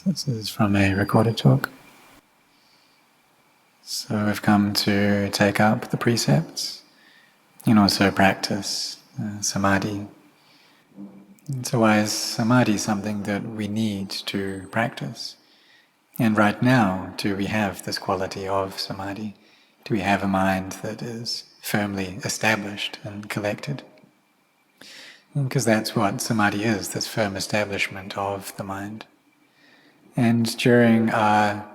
So this is from a recorded talk. So we've come to take up the precepts and also practice samadhi. And so why is samadhi something that we need to practice? And right now, do we have this quality of samadhi? Do we have a mind that is firmly established and collected? Because that's what samadhi is, this firm establishment of the mind. And during our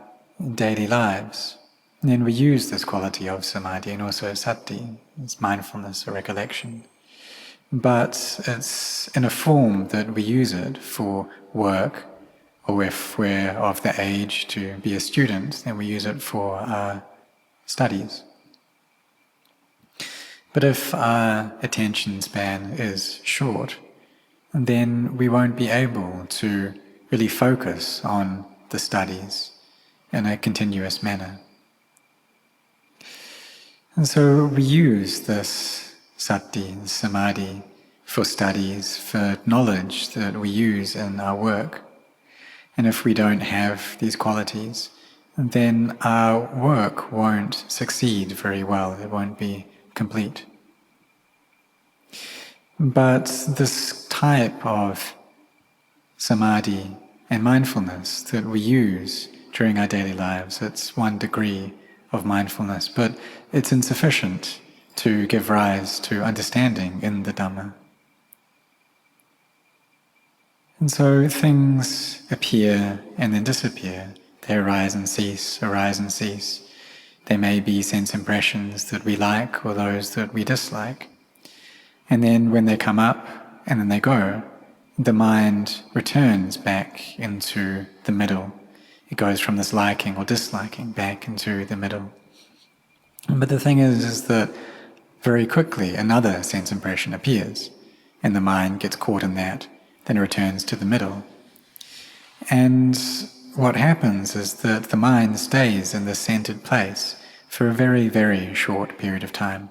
daily lives, then we use this quality of samadhi and also sati, it's mindfulness or recollection. But it's in a form that we use it for work, or if we're of the age to be a student, then we use it for our studies. But if our attention span is short, then we won't be able to really focus on the studies in a continuous manner. And so we use this sati, samadhi, for studies, for knowledge that we use in our work. And if we don't have these qualities, then our work won't succeed very well, it won't be complete. But this type of samadhi and mindfulness that we use during our daily lives, it's one degree of mindfulness, but it's insufficient to give rise to understanding in the Dhamma. And so things appear and then disappear. They arise and cease, arise and cease. They may be sense impressions that we like or those that we dislike. And then when they come up and then they go, the mind returns back into the middle. It goes from this liking or disliking back into the middle. But the thing is that very quickly another sense impression appears, and the mind gets caught in that, then returns to the middle. And what happens is that the mind stays in this centered place for a very, very short period of time.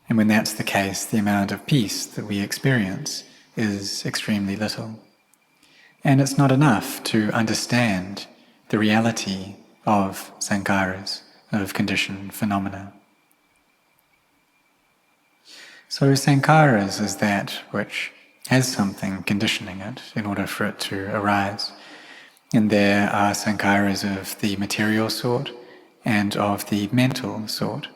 And when that's the case, the amount of peace that we experience is extremely little. And it's not enough to understand the reality of sankharas, of conditioned phenomena. So sankharas is that which has something conditioning it in order for it to arise. And there are sankharas of the material sort and of the mental sort.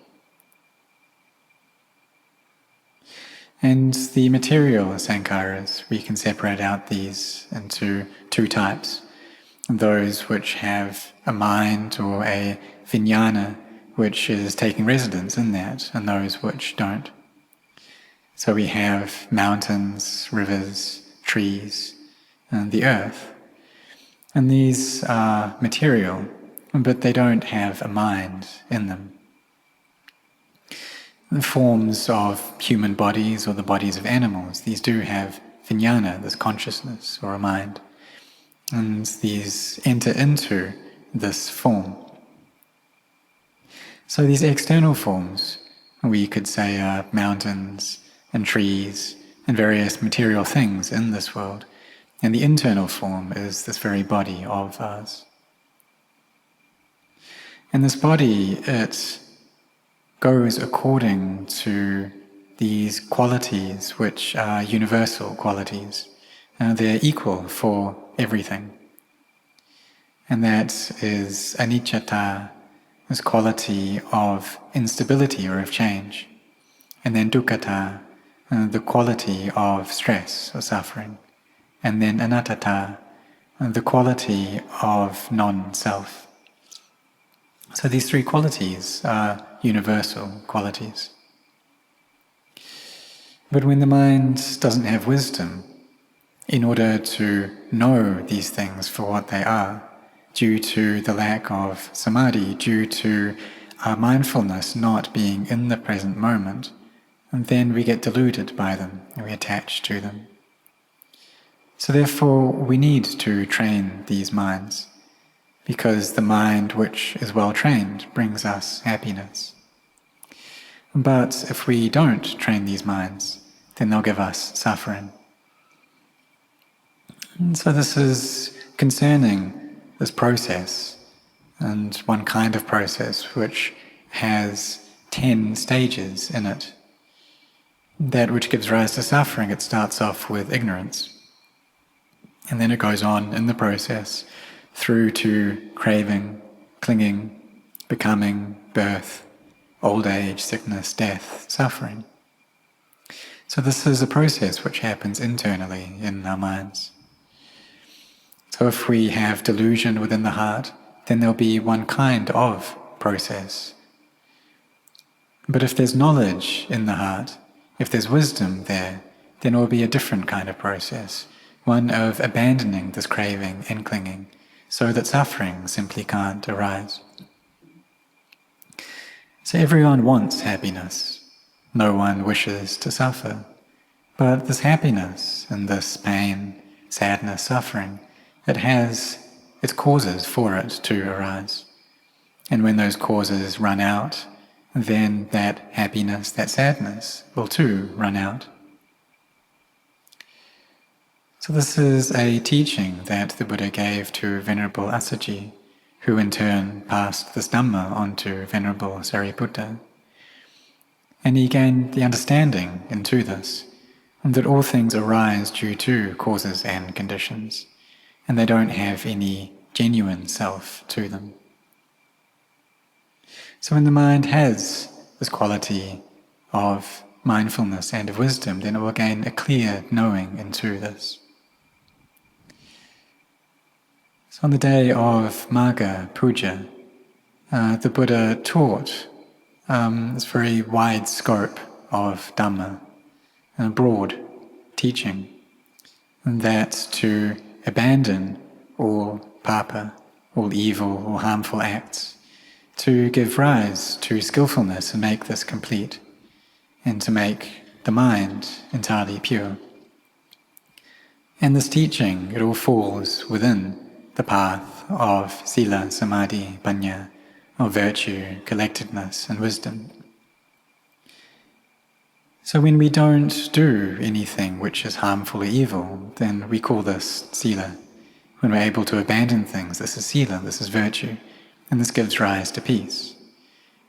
And the material sankharas, we can separate out these into two types. Those which have a mind or a vijnana which is taking residence in that, and those which don't. So we have mountains, rivers, trees, and the earth. And these are material, but they don't have a mind in them. The forms of human bodies or the bodies of animals, these do have vijnana, this consciousness or a mind. And these enter into this form. So these external forms, we could say, are mountains and trees and various material things in this world. And the internal form is this very body of ours. And this body, it goes according to these qualities which are universal qualities. They're equal for everything. And that is anicca, this quality of instability or of change. And then dukkha, the quality of stress or suffering. And then anatta, the quality of non-self. So these three qualities are universal qualities. But when the mind doesn't have wisdom, in order to know these things for what they are, due to the lack of samadhi, due to our mindfulness not being in the present moment, and then we get deluded by them and we attach to them. So therefore we need to train these minds, because the mind which is well trained brings us happiness. But if we don't train these minds, then they'll give us suffering. And so this is concerning this process, and one kind of process which has 10 stages in it. That which gives rise to suffering, it starts off with ignorance. And then it goes on in the process through to craving, clinging, becoming, birth, old age, sickness, death, suffering. So this is a process which happens internally in our minds. So if we have delusion within the heart, then there'll be one kind of process. But if there's knowledge in the heart, if there's wisdom there, then it will be a different kind of process, one of abandoning this craving and clinging, so that suffering simply can't arise. So everyone wants happiness. No one wishes to suffer. But this happiness and this pain, sadness, suffering, it has its causes for it to arise. And when those causes run out, then that happiness, that sadness will too run out. So this is a teaching that the Buddha gave to Venerable Assaji, who in turn passed this Dhamma on to Venerable Sariputta. And he gained the understanding into this, that all things arise due to causes and conditions, and they don't have any genuine self to them. So when the mind has this quality of mindfulness and of wisdom, then it will gain a clear knowing into this. So on the day of Magha Puja, the Buddha taught this very wide scope of Dhamma, a broad teaching, and that to abandon all papa, all evil or harmful acts, to give rise to skillfulness and make this complete, and to make the mind entirely pure. And this teaching, it all falls within the path of sila, samadhi, panya, of virtue, collectedness and wisdom. So when we don't do anything which is harmful or evil, then we call this sila. When we're able to abandon things, this is sila, this is virtue, and this gives rise to peace.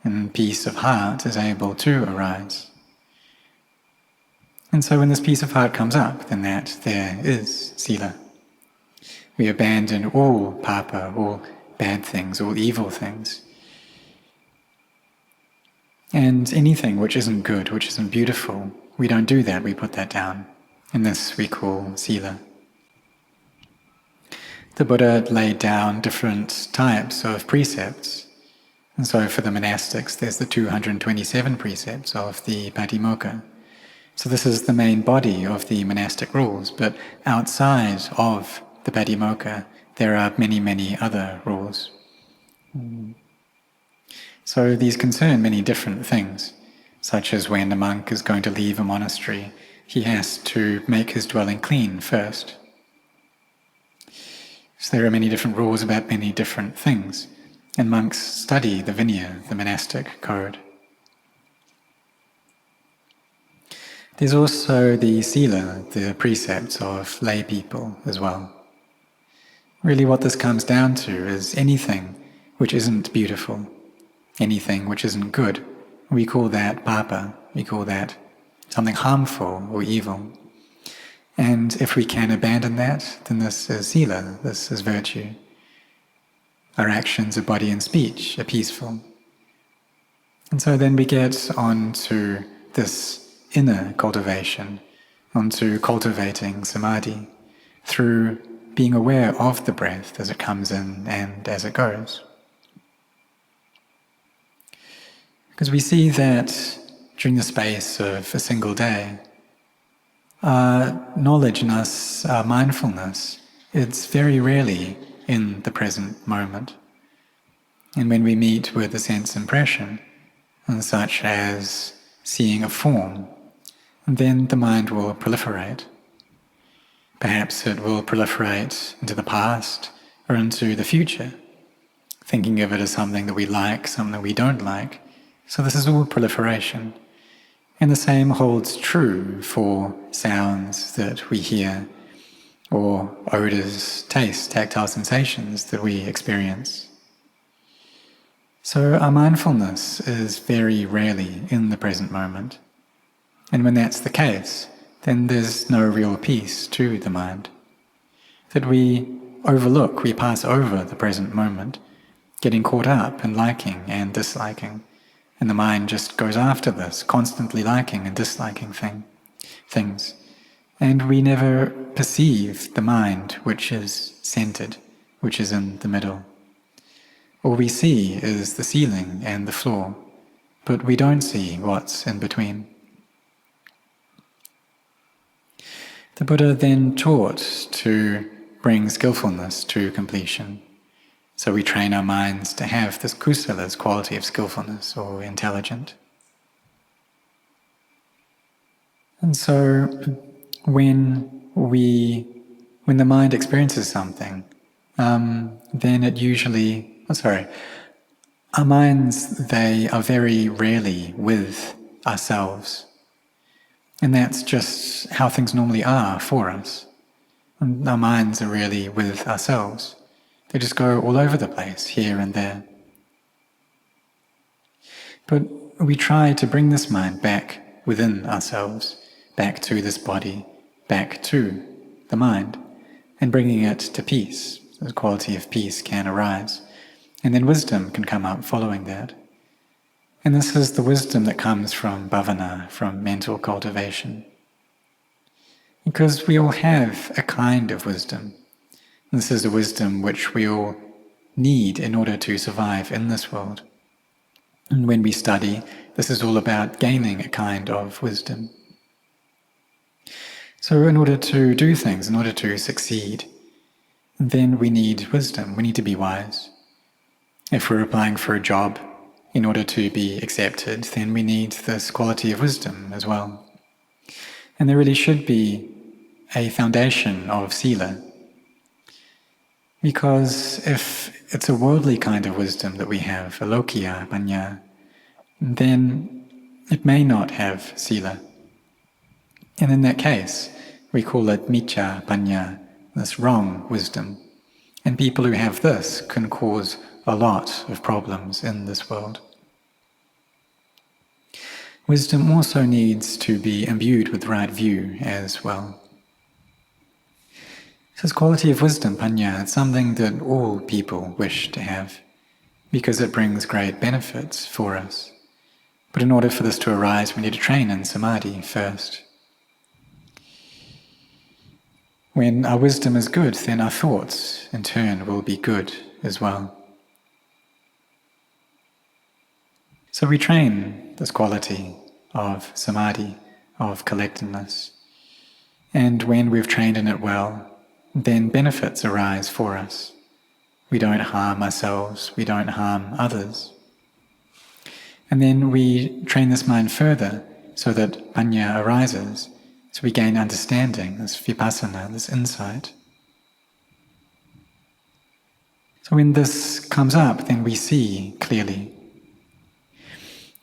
And peace of heart is able to arise. And so when this peace of heart comes up, then that there is sila. We abandon all papa, all bad things, all evil things. And anything which isn't good, which isn't beautiful, we don't do that, we put that down. And this we call sila. The Buddha laid down different types of precepts. And so for the monastics, there's the 227 precepts of the Patimokkha. So this is the main body of the monastic rules, but outside of the Patimokkha, there are many, many other rules. So these concern many different things, such as when a monk is going to leave a monastery, he has to make his dwelling clean first. So there are many different rules about many different things, and monks study the Vinaya, the monastic code. There's also the sila, the precepts of lay people as well. Really what this comes down to is anything which isn't beautiful, anything which isn't good, we call that papa, we call that something harmful or evil. And if we can abandon that, then this is sila, this is virtue. Our actions of body and speech are peaceful. And so then we get on to this inner cultivation, onto cultivating samadhi, through being aware of the breath as it comes in and as it goes. Because we see that during the space of a single day, our knowledge and our mindfulness, it's very rarely in the present moment. And when we meet with a sense impression, such as seeing a form, then the mind will proliferate. Perhaps it will proliferate into the past or into the future, thinking of it as something that we like, something we don't like. So this is all proliferation. And the same holds true for sounds that we hear, or odors, taste, tactile sensations that we experience. So our mindfulness is very rarely in the present moment. And when that's the case, then there's no real peace to the mind. That we overlook, we pass over the present moment, getting caught up in liking and disliking. And the mind just goes after this, constantly liking and disliking things. And we never perceive the mind which is centered, which is in the middle. All we see is the ceiling and the floor, but we don't see what's in between. The Buddha then taught to bring skillfulness to completion. So we train our minds to have this kusala's quality of skillfulness or intelligent. And so when the mind experiences something, then it usually, our minds, they are very rarely with ourselves. And that's just how things normally are for us. And our minds are really with ourselves. They just go all over the place, here and there. But we try to bring this mind back within ourselves, back to this body, back to the mind, and bringing it to peace. The quality of peace can arise. And then wisdom can come up following that. And this is the wisdom that comes from bhavana, from mental cultivation. Because we all have a kind of wisdom. This is a wisdom which we all need in order to survive in this world. And when we study, this is all about gaining a kind of wisdom. So in order to do things, in order to succeed, then we need wisdom, we need to be wise. If we're applying for a job, in order to be accepted, then we need this quality of wisdom as well. And there really should be a foundation of sila. Because if it's a worldly kind of wisdom that we have, a lokiya panya, then it may not have sila. And in that case, we call it miccha panya, this wrong wisdom. And people who have this can cause a lot of problems in this world. Wisdom also needs to be imbued with right view as well. This quality of wisdom, panya, it's something that all people wish to have because it brings great benefits for us. But in order for this to arise, we need to train in samadhi first. When our wisdom is good, then our thoughts, in turn, will be good as well. So we train this quality of samadhi, of collectedness. And when we've trained in it well, then benefits arise for us. We don't harm ourselves, we don't harm others. And then we train this mind further so that panya arises, so we gain understanding, this vipassana, this insight. So when this comes up, then we see clearly.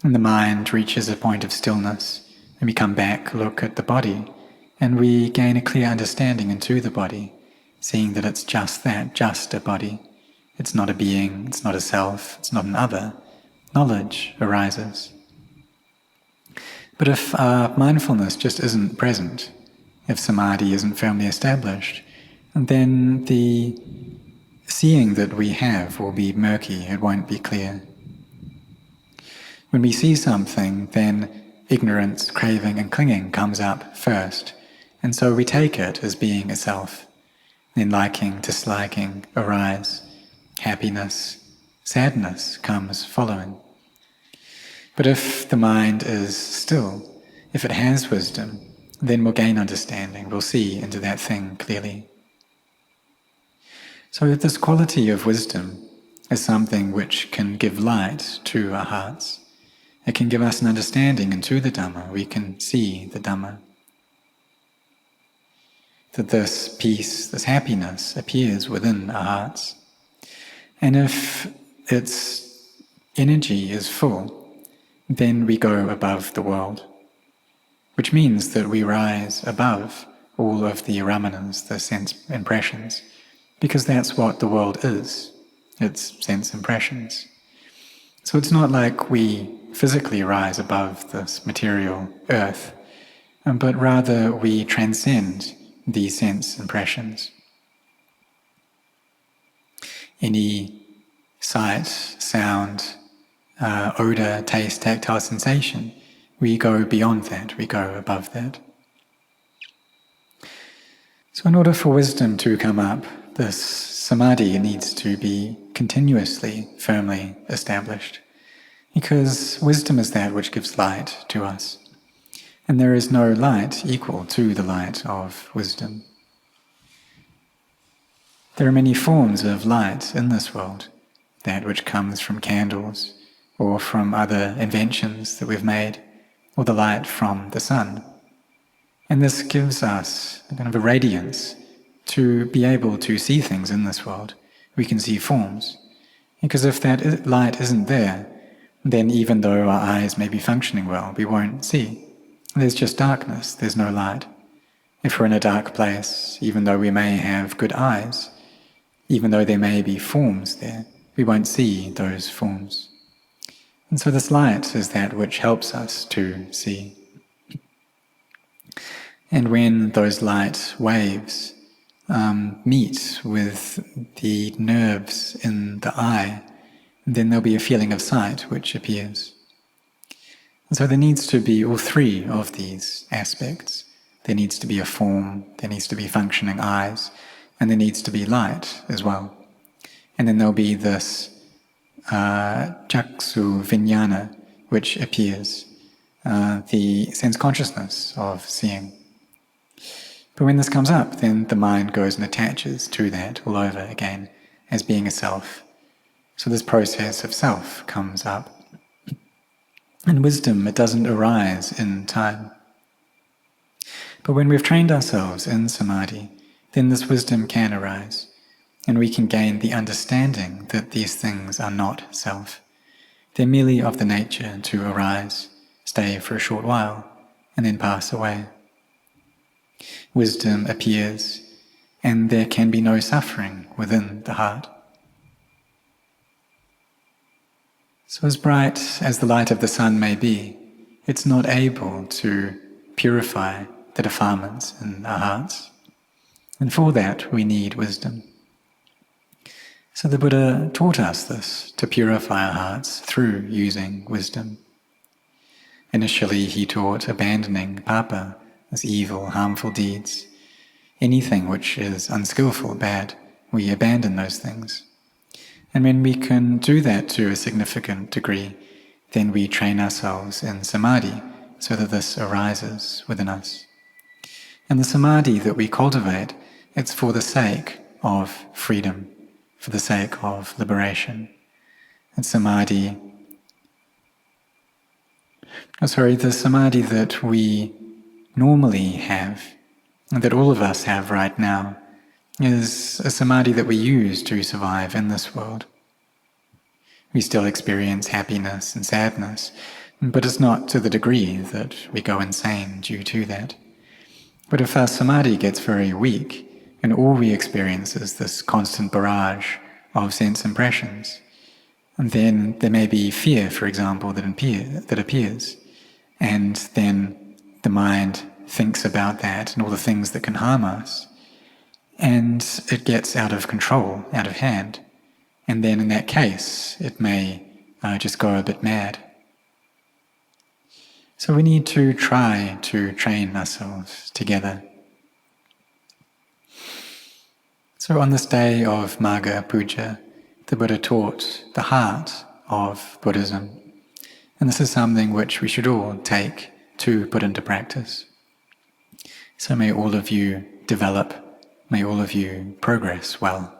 And the mind reaches a point of stillness, and we come back, look at the body, and we gain a clear understanding into the body, seeing that it's just that, just a body. It's not a being, it's not a self, it's not an other. Knowledge arises. But if our mindfulness just isn't present, if samadhi isn't firmly established, then the seeing that we have will be murky, it won't be clear. When we see something, then ignorance, craving and clinging comes up first, and so we take it as being a self. Then liking, disliking arise, happiness, sadness comes following. But if the mind is still, if it has wisdom, then we'll gain understanding, we'll see into that thing clearly. So this quality of wisdom is something which can give light to our hearts. It can give us an understanding into the Dhamma. We can see the Dhamma. That this peace, this happiness appears within our hearts. And if its energy is full, then we go above the world, which means that we rise above all of the ramanas, the sense impressions, because that's what the world is. It's sense impressions. So it's not like we physically rise above this material earth, but rather we transcend these sense impressions. Any sight, sound, odor, taste, tactile sensation, we go beyond that, we go above that. So in order for wisdom to come up, this samadhi needs to be continuously, firmly established, because wisdom is that which gives light to us, and there is no light equal to the light of wisdom. There are many forms of light in this world, that which comes from candles, or from other inventions that we've made, or the light from the sun. And this gives us a kind of a radiance to be able to see things in this world. We can see forms. Because if that light isn't there, then even though our eyes may be functioning well, we won't see. There's just darkness, there's no light. If we're in a dark place, even though we may have good eyes, even though there may be forms there, we won't see those forms. And so this light is that which helps us to see. And when those light waves meet with the nerves in the eye, then there'll be a feeling of sight which appears. And so there needs to be all three of these aspects. There needs to be a form, there needs to be functioning eyes, and there needs to be light as well. And then there'll be this chaksu vijnana which appears, the sense consciousness of seeing. But when this comes up, then the mind goes and attaches to that all over again as being a self. So this process of self comes up. And wisdom, it doesn't arise in time. But when we've trained ourselves in samadhi, then this wisdom can arise, and we can gain the understanding that these things are not self. They're merely of the nature to arise, stay for a short while, and then pass away. Wisdom appears, and there can be no suffering within the heart. So as bright as the light of the sun may be, it's not able to purify the defilements in our hearts. And for that we need wisdom. So the Buddha taught us this, to purify our hearts through using wisdom. Initially he taught abandoning papa, as evil, harmful deeds. Anything which is unskillful, bad, we abandon those things. And when we can do that to a significant degree, then we train ourselves in samadhi so that this arises within us. And the samadhi that we cultivate, it's for the sake of freedom, for the sake of liberation. And samadhi, the samadhi that we normally have, and that all of us have right now, is a samadhi that we use to survive in this world. We still experience happiness and sadness, but it's not to the degree that we go insane due to that. But if our samadhi gets very weak, and all we experience is this constant barrage of sense impressions, and then there may be fear, for example, that appears, and then the mind thinks about that and all the things that can harm us, and it gets out of control, out of hand. And then in that case, it may just go a bit mad. So we need to try to train ourselves together. So on this day of Magha Puja, the Buddha taught the heart of Buddhism. And this is something which we should all take to put into practice. So may all of you develop, may all of you progress well.